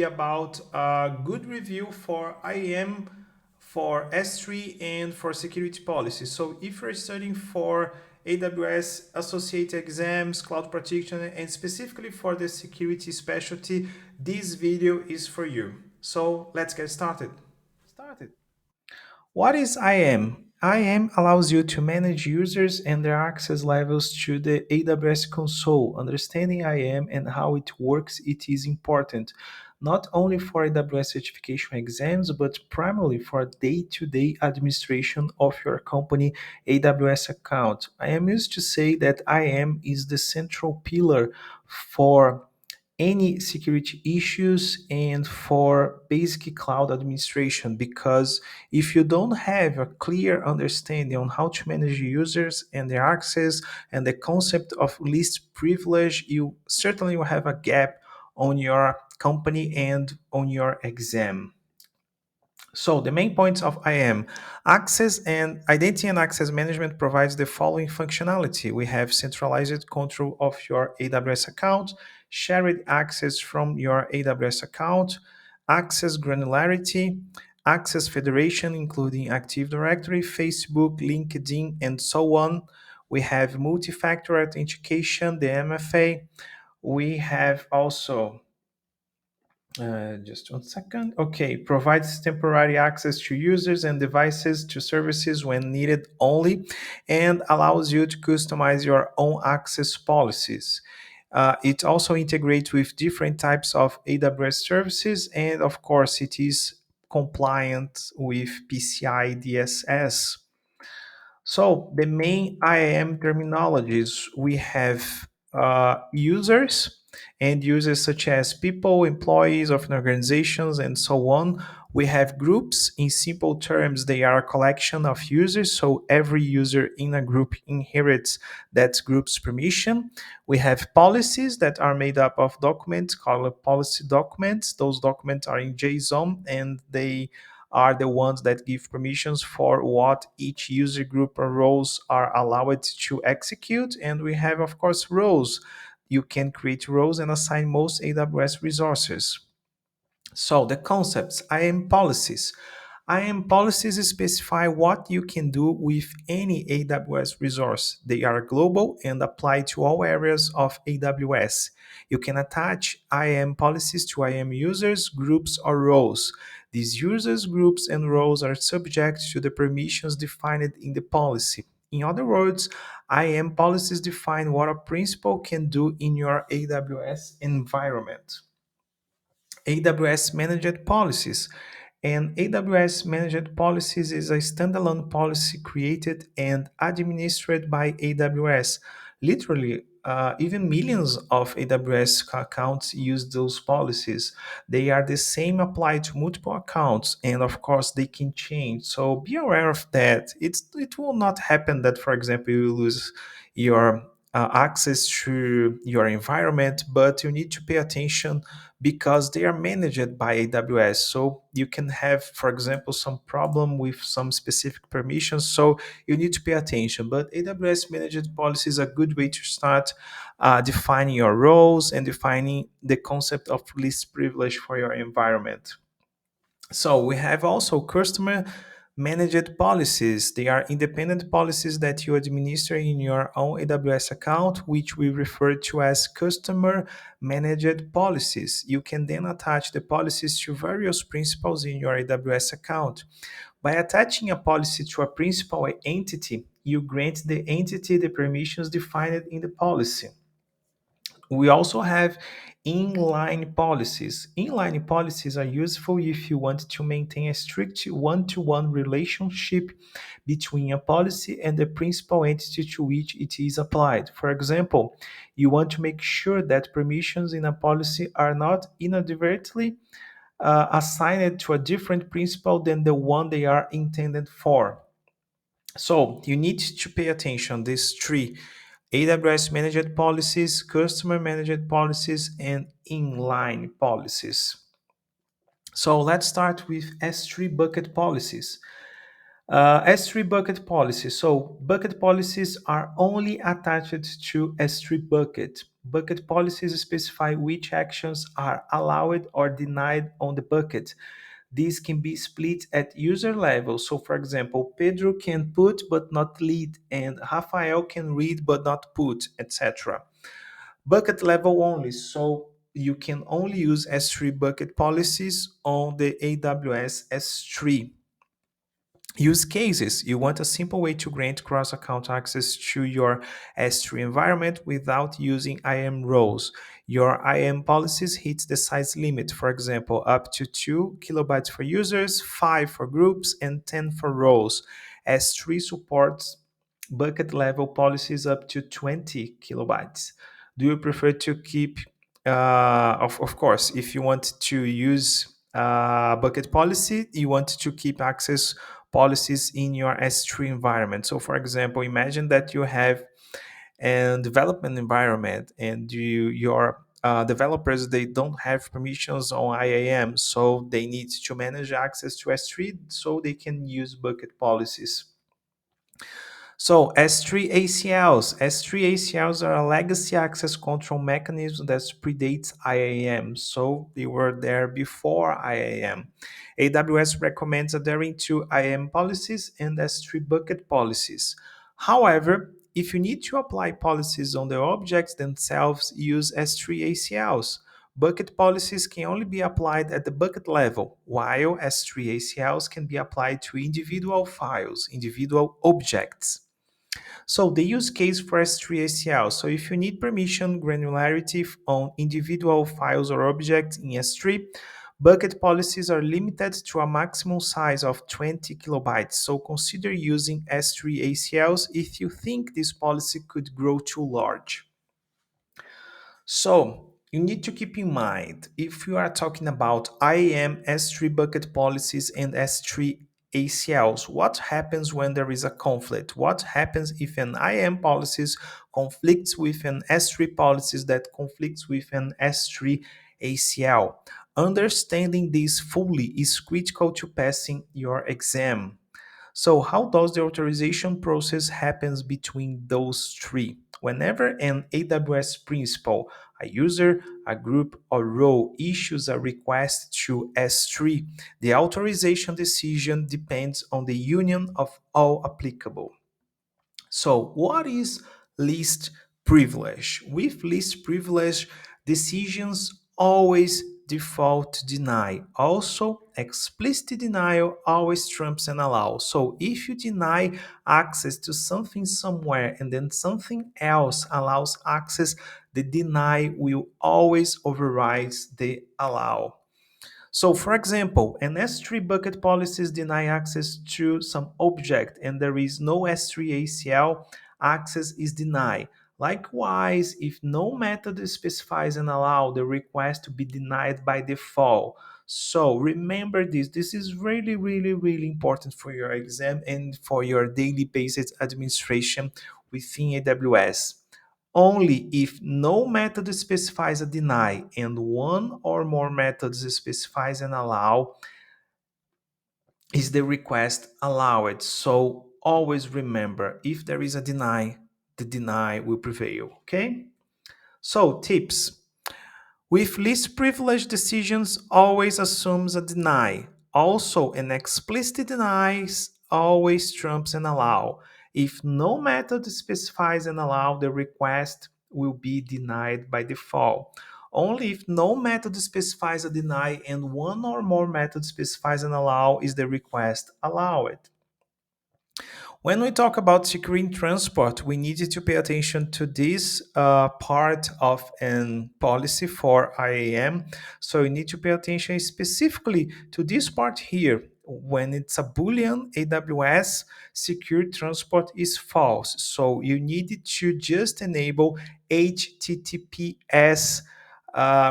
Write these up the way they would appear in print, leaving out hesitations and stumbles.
About a good review for IAM, for S3, and for security policy. So if you're studying for AWS associate exams, cloud protection, and specifically for the security specialty, this video is for you. So let's get started. What is IAM? IAM allows you to manage users and their access levels to the AWS console. Understanding IAM and how it works, it is important, not only for AWS certification exams, but primarily for day-to-day administration of your company AWS account. I am used to say that IAM is the central pillar for any security issues and for basic cloud administration, because if you don't have a clear understanding on how to manage users and their access and the concept of least privilege, you certainly will have a gap on your company and on your exam. So the main points of IAM: access and identity and access management provides the following functionality. We have centralized control of your AWS account, shared access from your AWS account, access granularity, access federation, including Active Directory, Facebook, LinkedIn, and so on. We have multi-factor authentication, the MFA. We have also just one second. Okay, provides temporary access to users and devices to services when needed only, and allows you to customize your own access policies. It also integrates with different types of AWS services, and of course, it is compliant with PCI DSS. So the main IAM terminologies, we have users, and users such as people, employees of organizations, and so on. We have groups. In simple terms, they are a collection of users. So every user in a group inherits that group's permission. We have policies that are made up of documents called policy documents. Those documents are in JSON, and they are the ones that give permissions for what each user group or roles are allowed to execute. And we have, of course, roles. You can create roles and assign most AWS resources. So the concepts: IAM policies. IAM policies specify what you can do with any AWS resource. They are global and apply to all areas of AWS. You can attach IAM policies to IAM users, groups, or roles. These users, groups, and roles are subject to the permissions defined in the policy. In other words, IAM policies define what a principal can do in your AWS environment. AWS Managed Policies. And AWS Managed Policies is a standalone policy created and administered by AWS. Literally, even millions of AWS accounts use those policies. They are the same applied to multiple accounts, and of course, they can change. So be aware of that. It will not happen that, for example, you lose your access to your environment, but you need to pay attention because they are managed by AWS. So you can have, for example, some problem with some specific permissions. So you need to pay attention. But AWS managed policy is a good way to start defining your roles and defining the concept of least privilege for your environment. So we have also customer managed policies. They are independent policies that you administer in your own AWS account, which we refer to as customer managed policies. You can then attach the policies to various principals in your AWS account. By attaching a policy to a principal entity, you grant the entity the permissions defined in the policy. We also have inline policies. Inline policies are useful if you want to maintain a strict one-to-one relationship between a policy and the principal entity to which it is applied. For example, you want to make sure that permissions in a policy are not inadvertently assigned to a different principal than the one they are intended for. So you need to pay attention these three: AWS managed policies, customer managed policies, and inline policies. So let's start with S3 bucket policies. S3 bucket policy. So bucket policies are only attached to S3 bucket. Bucket policies specify which actions are allowed or denied on the bucket. These can be split at user level. So for example, Pedro can put but not lead, and Rafael can read but not put, etc. Bucket level only. So you can only use S3 bucket policies on the AWS S3. Use cases. You want a simple way to grant cross-account access to your S3 environment without using IAM roles. Your IAM policies hit the size limit, for example, up to 2 kilobytes for users, 5 for groups, and 10 for roles. S3 supports bucket level policies up to 20 kilobytes. Do you prefer to keep, of course, if you want to use bucket policy, you want to keep access policies in your S3 environment. So, for example, imagine that you have a development environment and your developers, they don't have permissions on IAM, so they need to manage access to S3 so they can use bucket policies. So S3 ACLs. S3 ACLs are a legacy access control mechanism that predates IAM. So they were there before IAM. AWS recommends adhering to IAM policies and S3 bucket policies. However, if you need to apply policies on the objects themselves, use S3 ACLs. Bucket policies can only be applied at the bucket level, while S3 ACLs can be applied to individual files, individual objects. So the use case for S3 ACL. So if you need permission granularity on individual files or objects in S3, bucket policies are limited to a maximum size of 20 kilobytes. So consider using S3 ACLs if you think this policy could grow too large. So you need to keep in mind, if you are talking about IAM, S3 bucket policies, and S3 ACLs, what happens when there is a conflict? What happens if an IAM policies conflicts with an S3 policies that conflicts with an S3 ACL? Understanding this fully is critical to passing your exam. So how does the authorization process happens between those three? Whenever an AWS principal, a user, a group, or role issues a request to S3, the authorization decision depends on the union of all applicable. So, what is least privilege? With least privilege, decisions always default to deny. Also, explicit denial always trumps an allow. So, if you deny access to something somewhere and then something else allows access, the deny will always override the allow. So, for example, an S3 bucket policies deny access to some object and there is no S3 ACL, access is denied. Likewise, if no method specifies and allow the request to be denied by default. So remember this. This is really, really, really important for your exam and for your daily basis administration within AWS. Only if no method specifies a deny and one or more methods specifies an allow is the request allowed. So always remember, if there is a deny, the deny will prevail, okay? So tips. With least privilege decisions always assumes a deny. Also, an explicit denies always trumps an allow. If no method specifies an allow, the request will be denied by default. Only if no method specifies a deny and one or more methods specifies an allow is the request allowed. When we talk about securing transport, we need to pay attention to this part of an policy for IAM. So you need to pay attention specifically to this part here. When it's a Boolean, AWS secure transport is false. So you need to just enable HTTPS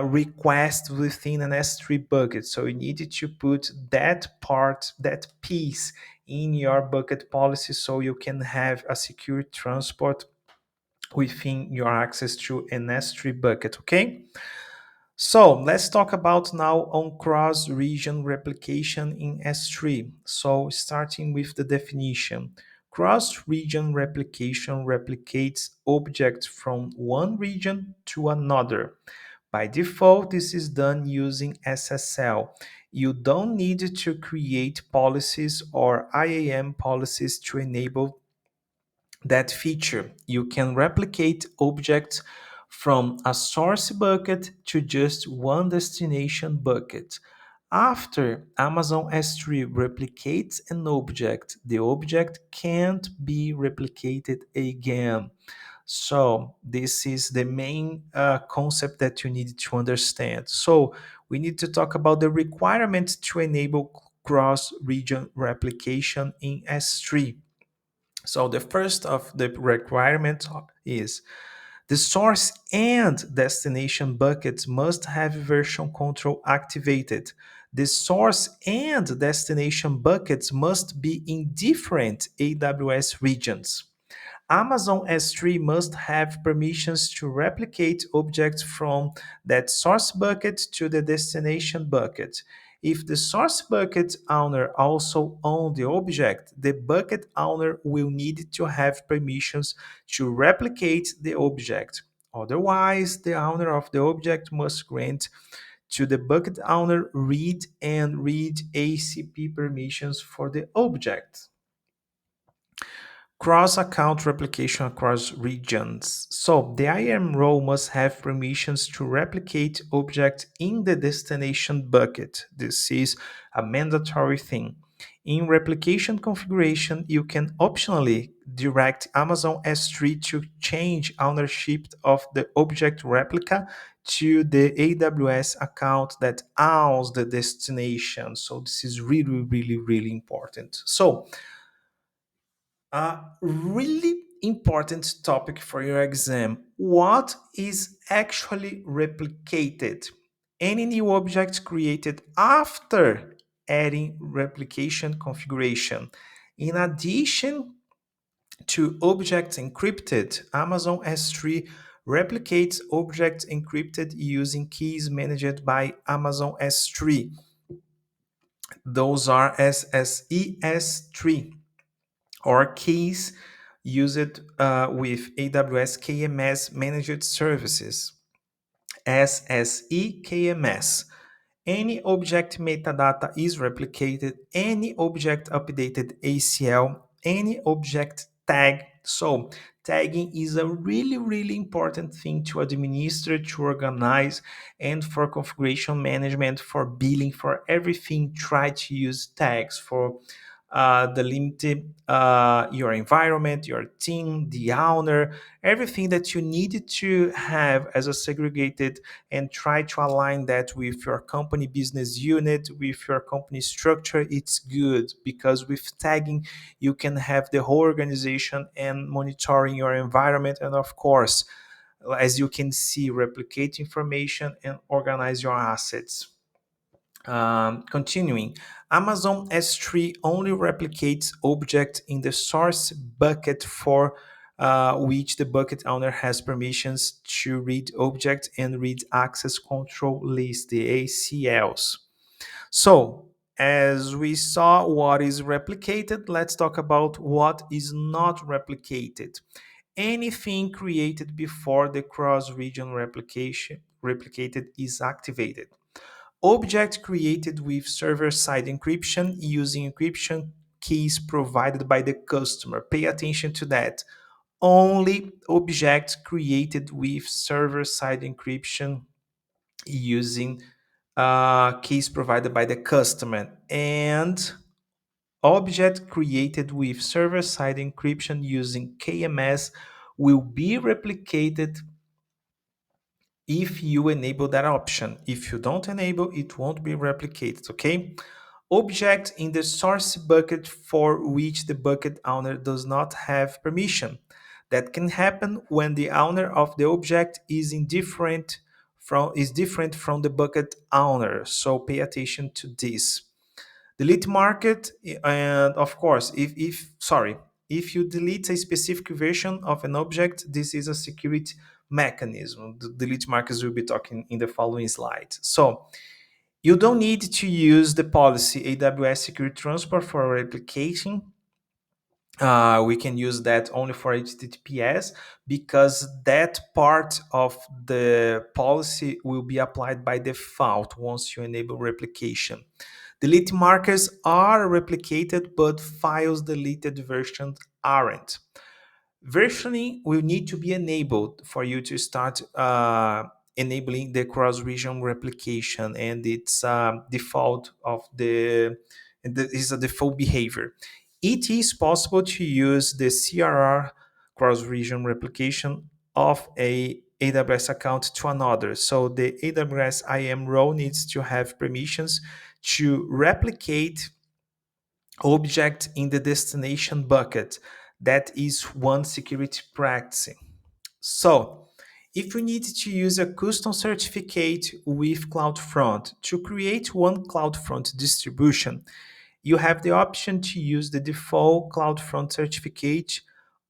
request within an S3 bucket. So you need to put that part, that piece in your bucket policy so you can have a secure transport within your access to an S3 bucket, okay? So let's talk about now on cross-region replication in S3. So starting with the definition. Cross-region replication replicates objects from one region to another. By default, this is done using SSL. You don't need to create policies or IAM policies to enable that feature. You can replicate objects from a source bucket to just one destination bucket. After Amazon S3 replicates an object, the object can't be replicated again. So this is the main concept that you need to understand. So we need to talk about the requirements to enable cross-region replication in S3. So the first of the requirements is the source and destination buckets must have version control activated. The source and destination buckets must be in different AWS regions. Amazon S3 must have permissions to replicate objects from that source bucket to the destination bucket. If the source bucket owner also owns the object, the bucket owner will need to have permissions to replicate the object. Otherwise, the owner of the object must grant to the bucket owner read and read ACP permissions for the object. Cross-account replication across regions. So the IAM role must have permissions to replicate objects in the destination bucket. This is a mandatory thing. In replication configuration, you can optionally direct Amazon S3 to change ownership of the object replica to the AWS account that owns the destination. So this is really, really, really important. So a really important topic for your exam. What is actually replicated? Any new object created after adding replication configuration. In addition to objects encrypted, Amazon S3 replicates objects encrypted using keys managed by Amazon S3. Those are SSES3 or keys used with AWS KMS managed services, SSE KMS. Any object metadata is replicated, any object updated ACL, any object tag. So tagging is a really, really important thing to administer, to organize, and for configuration management, for billing, for everything. Try to use tags for delimited your environment, your team, the owner, everything that you need to have as a segregated, and try to align that with your company business unit, with your company structure. It's good because with tagging, you can have the whole organization and monitoring your environment. And of course, as you can see, replicate information and organize your assets. Continuing, Amazon S3 only replicates objects in the source bucket for which the bucket owner has permissions to read object and read access control list, the ACLs. So, as we saw what is replicated, let's talk about what is not replicated. Anything created before the cross-region replication replicated is activated. Object created with server-side encryption using encryption keys provided by the customer. Pay attention to that. Only objects created with server-side encryption using keys provided by the customer, and object created with server-side encryption using KMS will be replicated if you enable that option. If you don't enable, it won't be replicated, okay? Object in the source bucket for which the bucket owner does not have permission. That can happen when the owner of the object is different from the bucket owner. So pay attention to this. Delete market, and of course, if you delete a specific version of an object, this is a security mechanism. The delete markers we'll be talking in the following slide. So you don't need to use the policy AWS Security Transport for replication. We can use that only for HTTPS because that part of the policy will be applied by default once you enable replication. Delete markers are replicated, but files deleted versions aren't. Versioning will need to be enabled for you to start enabling the cross-region replication, and it's default of is a default behavior. It is possible to use the CRR cross-region replication of a AWS account to another. So the AWS IAM role needs to have permissions to replicate object in the destination bucket. That is one security practice. So if you need to use a custom certificate with CloudFront to create one CloudFront distribution, you have the option to use the default CloudFront certificate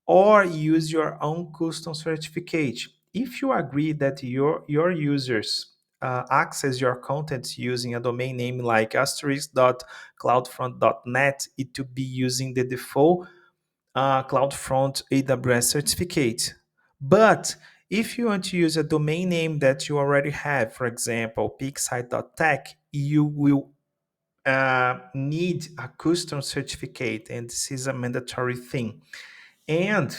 or use your own custom certificate. If you agree that your users access your content using a domain name like *cloudfront.net, it will be using the default CloudFront AWS certificate. But if you want to use a domain name that you already have, for example, pigsite.tech, you will need a custom certificate, and this is a mandatory thing. And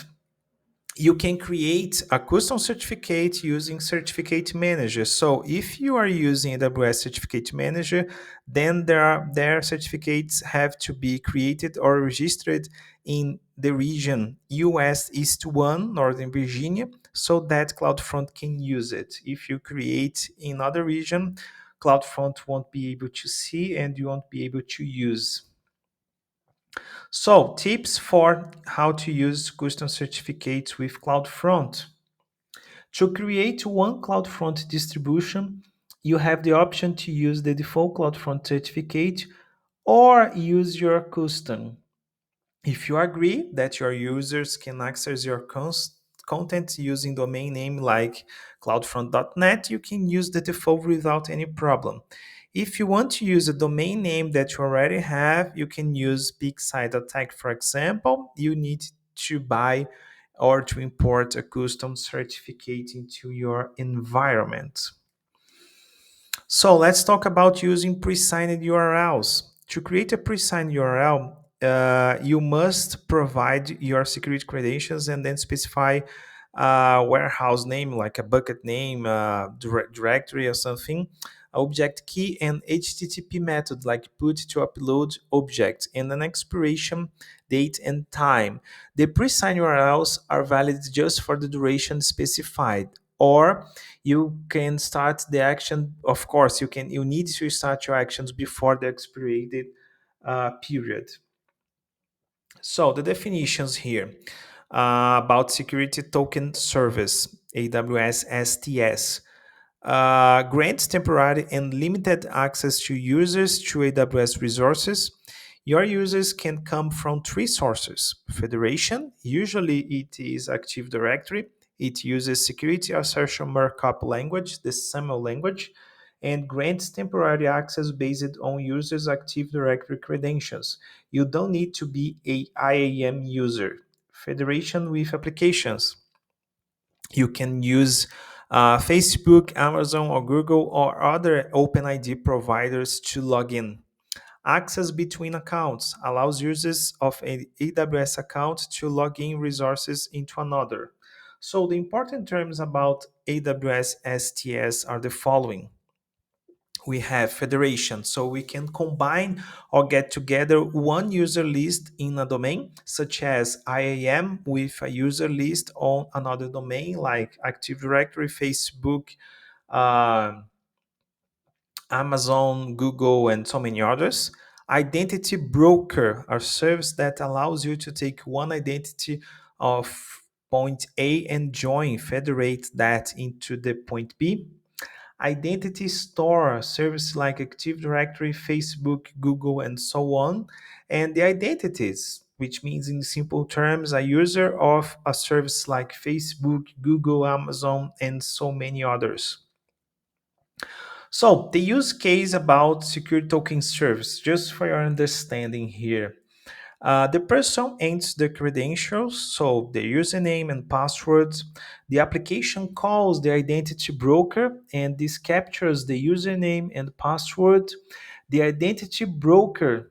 you can create a custom certificate using Certificate Manager. So if you are using AWS Certificate Manager, then their certificates have to be created or registered in the region US East 1, Northern Virginia, so that CloudFront can use it. If you create in other region, CloudFront won't be able to see and you won't be able to use. So, tips for how to use custom certificates with CloudFront. To create one CloudFront distribution, you have the option to use the default CloudFront certificate or use your custom. If you agree that your users can access your content using domain name like cloudfront.net, you can use the default without any problem. If you want to use a domain name that you already have, you can use pigsite.tech, for example. You need to buy or to import a custom certificate into your environment. So let's talk about using pre-signed URLs. To create a pre-signed URL, you must provide your security credentials and then specify a warehouse name like a bucket name, directory or something, object key, and HTTP method like put to upload object, and an expiration date and time. The pre-signed URLs are valid just for the duration specified, or you can start the action. Of course, you need to start your actions before the expired period. So the definitions here about security token service, AWS STS, grants temporary and limited access to users to AWS resources. Your users can come from three sources: federation, usually it is Active Directory. It uses security assertion markup language, the SAML language, and grants temporary access based on users' Active Directory credentials. You don't need to be a IAM user. Federation with applications. You can use Facebook, Amazon, or Google, or other OpenID providers to log in. Access between accounts allows users of an AWS account to log in resources into another. So the important terms about AWS STS are the following. We have federation, so we can combine or get together one user list in a domain, such as IAM with a user list on another domain like Active Directory, Facebook, uh, Amazon, Google, and so many others. Identity broker, a service that allows you to take one identity of point A and join, federate that into the point B. Identity store, service like Active Directory, Facebook, Google, and so on. And the identities which means in simple terms, a user of a service like Facebook, Google, Amazon, and so many others. So the use case about secure token service, just for your understanding here. The person enters the credentials, so the username and password. The application calls the identity broker, and this captures the username and password. The identity broker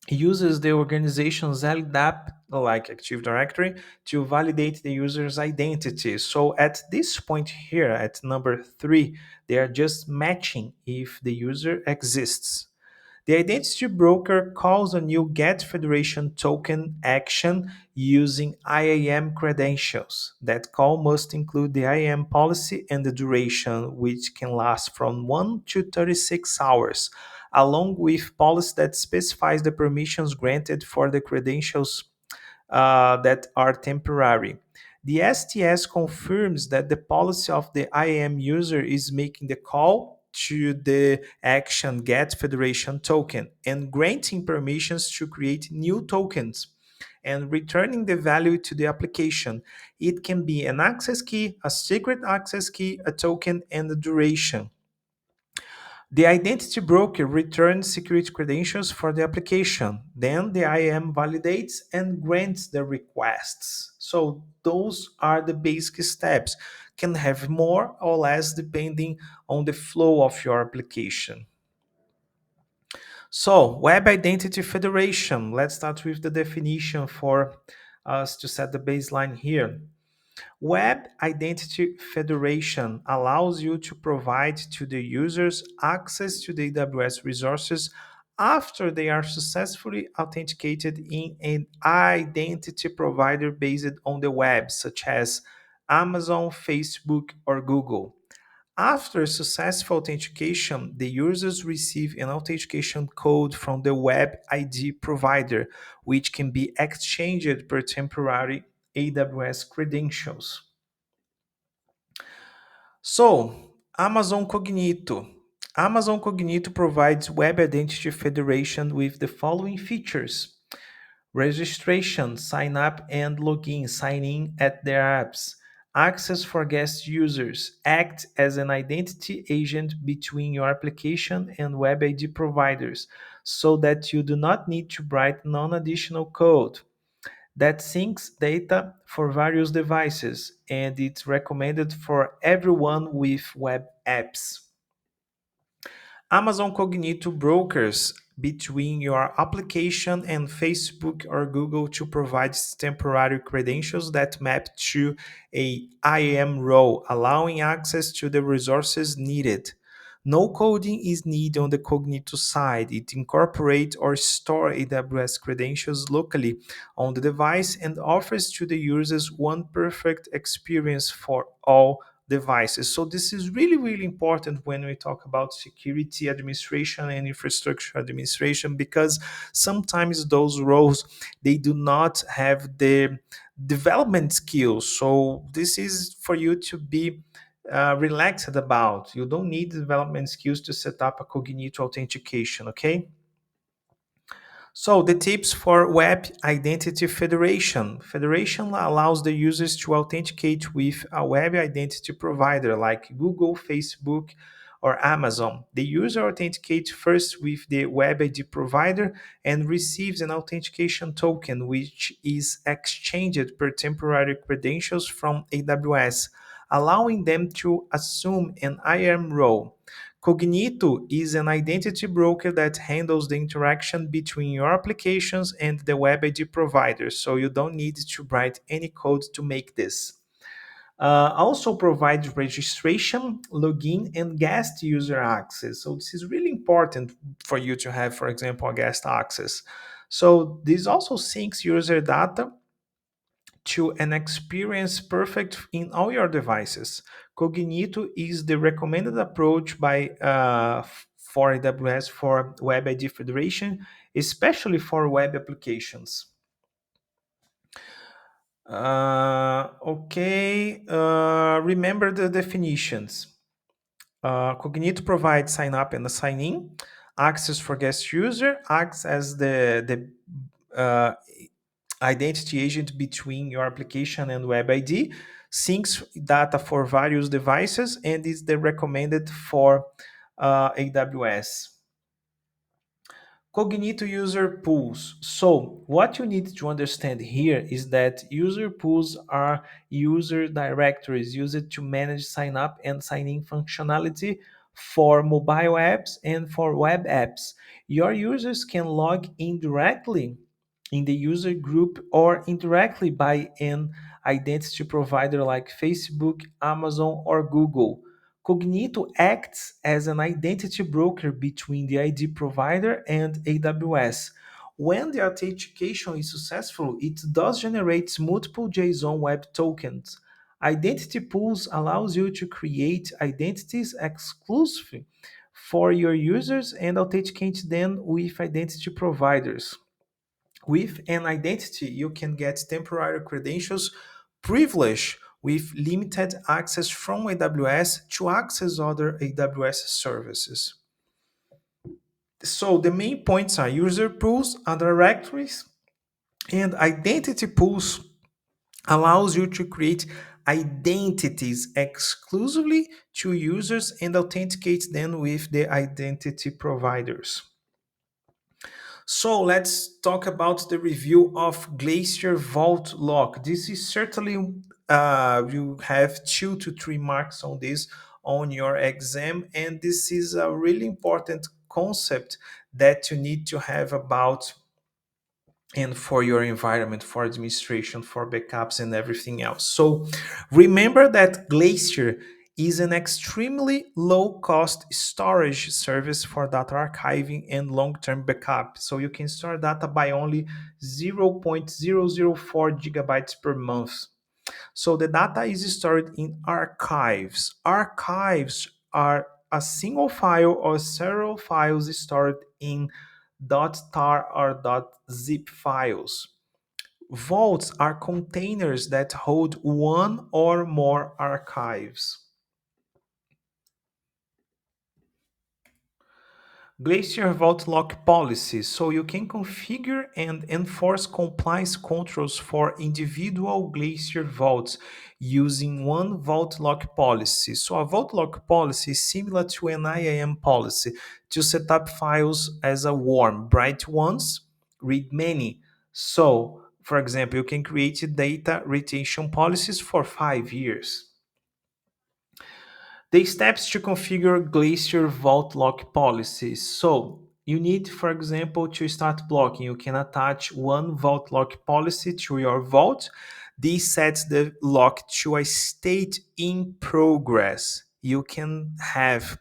uses the organization's LDAP, like Active Directory, to validate the user's identity. So at this point here, at number 3, they are just matching if the user exists. The identity broker calls a new GET Federation token action using IAM credentials. That call must include the IAM policy and the duration, which can last from 1 to 36 hours, along with policy that specifies the permissions granted for the credentials that are temporary. The STS confirms that the policy of the IAM user is making the call to the action get federation token and granting permissions to create new tokens and returning the value to the application. It can be an access key, a secret access key, a token, and the duration. The identity broker returns security credentials for the application. Then the IAM validates and grants the requests. So those are the basic steps. Can have more or less depending on the flow of your application. So Web Identity Federation. Let's start with the definition for us to set the baseline here. Web Identity Federation allows you to provide to the users access to the AWS resources after they are successfully authenticated in an identity provider based on the web, such as Amazon, Facebook, or Google. After successful authentication, the users receive an authentication code from the Web ID provider, which can be exchanged per temporary AWS credentials. So, Amazon Cognito. Amazon Cognito provides Web Identity Federation with the following features: registration, sign up and login, sign in at their apps, access for guest users, act as an identity agent between your application and Web ID providers so that you do not need to write non-additional code that syncs data for various devices, and it's recommended for everyone with web apps. Amazon Cognito brokers between your application and Facebook or Google to provide temporary credentials that map to a IAM role, allowing access to the resources needed. No coding is needed on the Cognito side. It incorporates or stores AWS credentials locally on the device and offers to the users one perfect experience for all devices. So this is really, really important when we talk about security administration and infrastructure administration, because sometimes those roles, they do not have the development skills. So this is for you to be relaxed about. You don't need development skills to set up a Cognito authentication, okay? So the tips for Web Identity Federation. Federation allows the users to authenticate with a web identity provider like Google, Facebook, or Amazon. The user authenticates first with the web ID provider and receives an authentication token, which is exchanged per temporary credentials from AWS, allowing them to assume an IAM role. Cognito is an identity broker that handles the interaction between your applications and the web ID provider, so you don't need to write any code to make this. Also provides registration, login, and guest user access. So this is really important for you to have, for example, a guest access. So this also syncs user data to an experience perfect in all your devices. Cognito is the recommended approach by for AWS for Web ID Federation, especially for web applications. Remember the definitions. Cognito provides sign up and sign in, access for guest user, acts as the identity agent between your application and web ID, syncs data for various devices, and is the recommended for AWS. Cognito user pools. So, what you need to understand here is that user pools are user directories used to manage sign up and sign in functionality for mobile apps and for web apps. Your users can log in directly in the user group or indirectly by an identity provider like Facebook, Amazon, or Google. Cognito acts as an identity broker between the ID provider and AWS. When the authentication is successful, it does generate multiple JSON web tokens. Identity pools allows you to create identities exclusively for your users and authenticate them with identity providers. With an identity, you can get temporary credentials privilege with limited access from AWS to access other AWS services. So the main points are user pools and directories, and identity pools allows you to create identities exclusively to users and authenticate them with the identity providers. So let's talk about the review of Glacier Vault Lock. This is certainly, you have 2 to 3 marks on this on your exam, and this is a really important concept that you need to have about and for your environment, for administration, for backups, and everything else. So remember that Glacier is an extremely low cost storage service for data archiving and long term backup. So you can store data by only 0.004 gigabytes per month. So the data is stored in archives. Archives are a single file or several files stored in .tar or .zip files. Vaults are containers that hold one or more archives. Glacier Vault Lock policies. So you can configure and enforce compliance controls for individual Glacier vaults using one vault lock policy. So a vault lock policy is similar to an IAM policy to set up files as a warm, bright ones, read many. So, for example, you can create data retention policies for 5 years. The steps to configure Glacier Vault Lock policies. So you need, for example, to start blocking. You can attach one Vault Lock policy to your vault. This sets the lock to a state in progress. You can have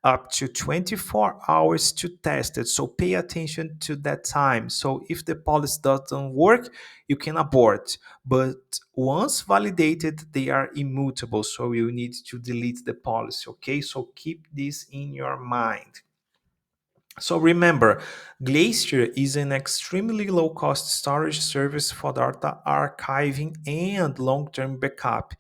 up to 24 hours to test it. So pay attention to that time. So if the policy doesn't work, you can abort. But once validated, they are immutable. So you need to delete the policy. Okay, so keep this in your mind. So remember, Glacier is an extremely low cost storage service for data archiving and long term backup.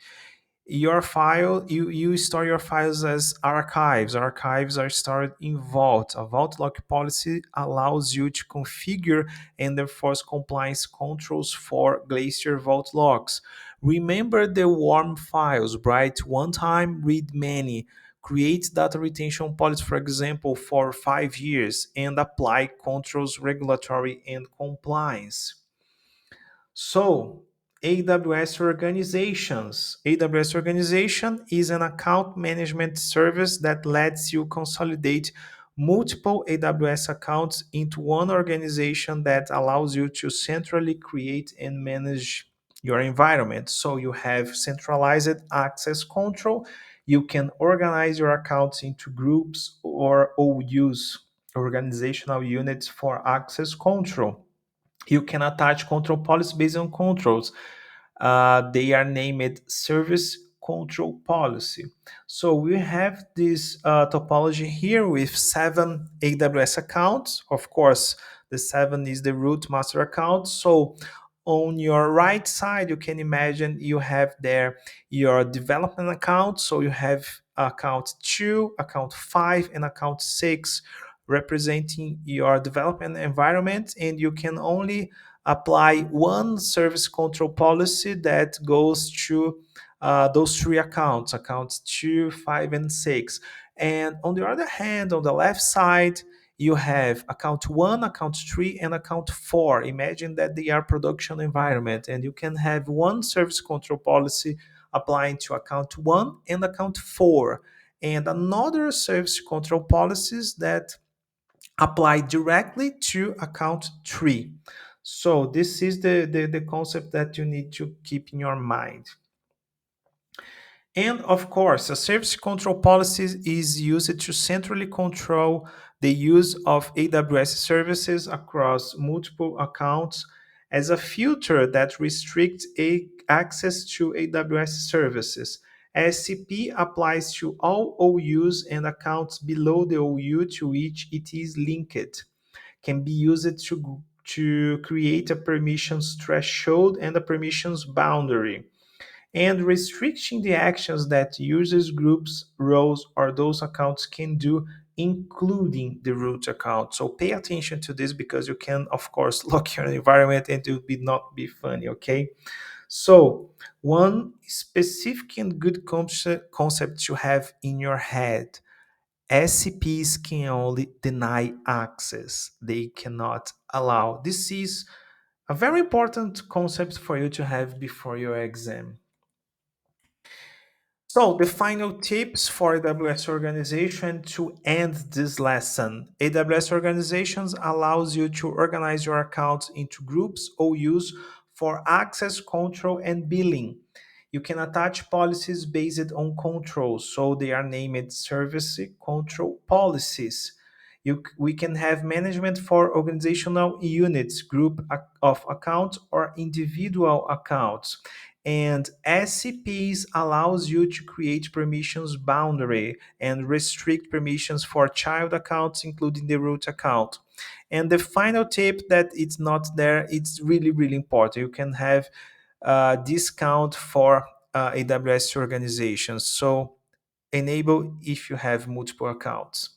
Your file, you store your files as archives are stored in vault. A vault lock policy allows you to configure and enforce compliance controls for Glacier vault locks. Remember the warm files, write one time, read many. Create data retention policy, for example, for 5 years, and apply controls, regulatory, and compliance. So, AWS organizations. AWS organization is an account management service that lets you consolidate multiple AWS accounts into one organization that allows you to centrally create and manage your environment. So you have centralized access control. You can organize your accounts into groups or OUs, organizational units for access control. You can attach control policy based on controls. They are named service control policy. So we have this topology here with 7 AWS accounts. Of course, the 7 is the root master account. So on your right side, you can imagine you have there your development account. So you have account 2, account 5, and account 6 representing your development environment, and you can only apply one service control policy that goes to those three accounts, accounts 2, 5, and 6. And on the other hand, on the left side, you have account 1, account 3, and account 4. Imagine that they are production environment, and you can have one service control policy applying to account 1 and account 4, and another service control policies that apply directly to account 3. So this is the concept that you need to keep in your mind. And of course, a service control policy is used to centrally control the use of AWS services across multiple accounts as a filter that restricts access to AWS services. SCP applies to all OUs and accounts below the OU to which it is linked. Can be used to create a permissions threshold and a permissions boundary, and restricting the actions that users, groups, roles, or those accounts can do, including the root account. So pay attention to this because you can, of course, lock your environment and it will not be funny, okay? So one specific and good concept to have in your head: SCPs can only deny access. They cannot allow. This is a very important concept for you to have before your exam. So, the final tips for AWS organization to end this lesson. AWS organizations allows you to organize your accounts into groups or use for access control and billing. You can attach policies based on controls, so they are named service control policies. We can have management for organizational units, group of accounts, or individual accounts. And SCPs allows you to create permissions boundary and restrict permissions for child accounts, including the root account. And the final tip that it's not there, it's really, really important. You can have a discount for AWS organizations. So enable if you have multiple accounts.